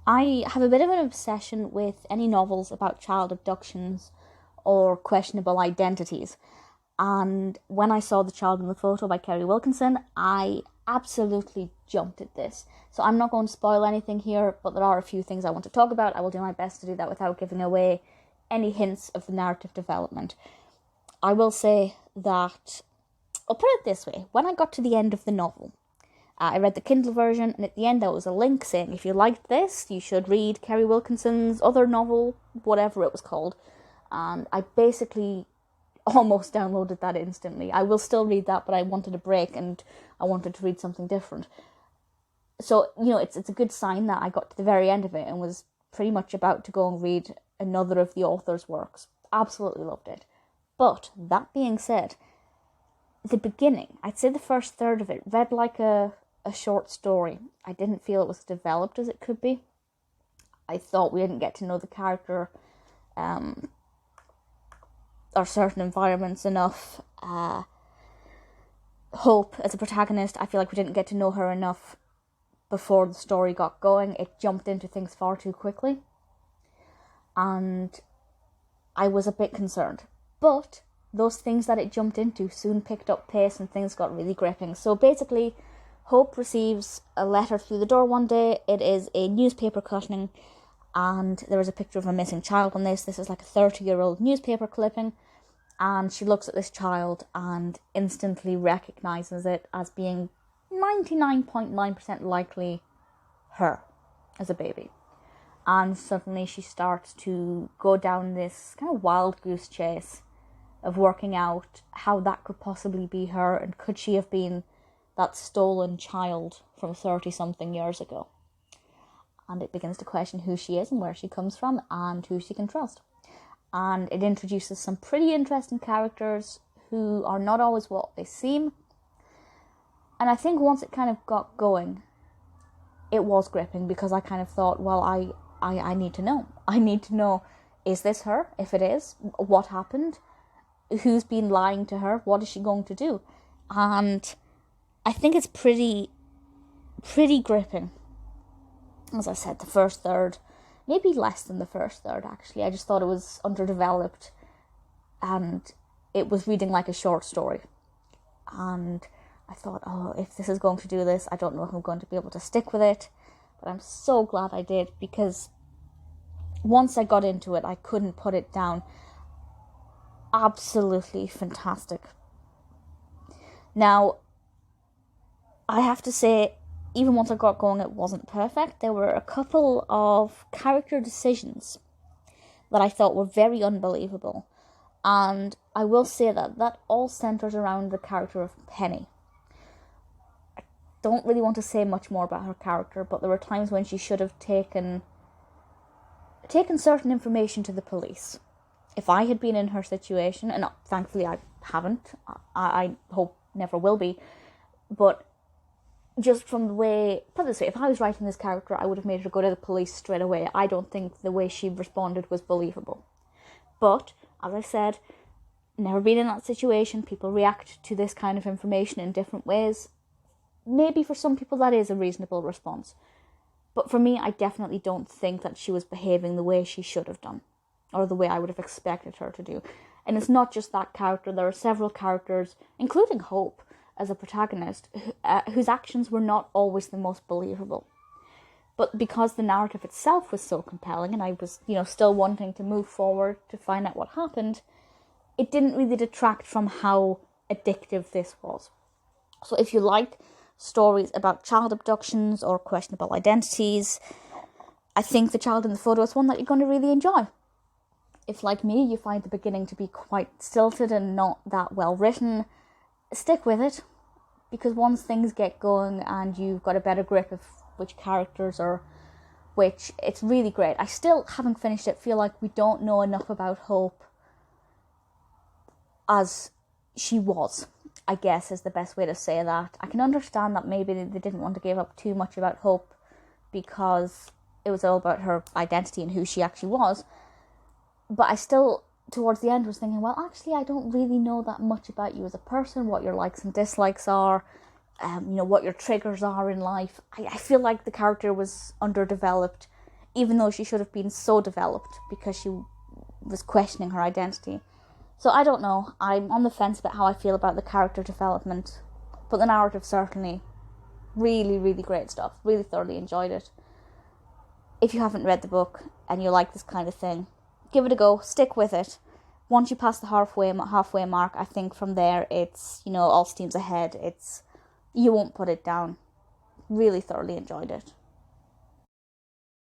I have a bit of an obsession with any novels about child abductions or questionable identities. And when I saw The Child in the Photo by Kerry Wilkinson, I absolutely jumped at this. So I'm not going to spoil anything here, but there are a few things I want to talk about. I will do my best to do that without giving away any hints of the narrative development. I will say that, I'll put it this way, when I got to the end of the novel, I read the Kindle version, and at the end there was a link saying, if you liked this, you should read Kerry Wilkinson's other novel, whatever it was called. And I basically almost downloaded that instantly. I will still read that, but I wanted a break, and I wanted to read something different. So, it's a good sign that I got to the very end of it, and was pretty much about to go and read another of the author's works. Absolutely loved it. But, that being said, the beginning, I'd say the first third of it, read like a short story. I didn't feel it was developed as it could be. I thought we didn't get to know the character or certain environments enough. Hope, as a protagonist, I feel like we didn't get to know her enough before the story got going. It jumped into things far too quickly. And I was a bit concerned. But those things that it jumped into soon picked up pace and things got really gripping. So basically, Hope receives a letter through the door one day. It is a newspaper cutting, and there is a picture of a missing child on this. This is like a 30-year-old newspaper clipping, and she looks at this child and instantly recognises it as being 99.9% likely her as a baby. And suddenly she starts to go down this kind of wild goose chase of working out how that could possibly be her, and could she have been that stolen child from 30-something years ago. And it begins to question who she is and where she comes from and who she can trust. And it introduces some pretty interesting characters who are not always what they seem. And I think once it kind of got going, it was gripping, because I kind of thought, well, I need to know. I need to know, is this her? If it is, what happened? Who's been lying to her? What is she going to do? And I think it's pretty gripping. As I said, the first third, maybe less than the first third actually. I just thought it was underdeveloped, and it was reading like a short story. And I thought, oh, if this is going to do this, I don't know if I'm going to be able to stick with it. But I'm so glad I did, because once I got into it, I couldn't put it down. Absolutely fantastic. Now, I have to say, even once I got going, it wasn't perfect. There were a couple of character decisions that I thought were very unbelievable. And I will say that all centers around the character of Penny. I don't really want to say much more about her character, but there were times when she should have taken certain information to the police. If I had been in her situation, and thankfully I haven't, I hope never will be, but just from the way, put it this way, if I was writing this character, I would have made her go to the police straight away. I don't think the way she responded was believable. But, as I said, never been in that situation. People react to this kind of information in different ways. Maybe for some people that is a reasonable response. But for me, I definitely don't think that she was behaving the way she should have done, or the way I would have expected her to do. And it's not just that character. There are several characters, including Hope, as a protagonist, whose actions were not always the most believable. But because the narrative itself was so compelling, and I was, still wanting to move forward to find out what happened, it didn't really detract from how addictive this was. So if you like stories about child abductions or questionable identities, I think The Child in the Photo is one that you're going to really enjoy. If, like me, you find the beginning to be quite stilted and not that well written, stick with it, because once things get going and you've got a better grip of which characters are which, it's really great. I still haven't finished it, feel like we don't know enough about Hope as she was, I guess is the best way to say that. I can understand that maybe they didn't want to give up too much about Hope because it was all about her identity and who she actually was, but I still, towards the end, was thinking, well, actually, I don't really know that much about you as a person, what your likes and dislikes are, what your triggers are in life. I feel like the character was underdeveloped even though she should have been so developed because she was questioning her identity. So I don't know. I'm on the fence about how I feel about the character development, but the narrative certainly really, really great stuff. Really thoroughly enjoyed it. If you haven't read the book and you like this kind of thing, give it a go. Stick with it. Once you pass the halfway mark, I think from there it's, all steams ahead. You won't put it down. Really thoroughly enjoyed it.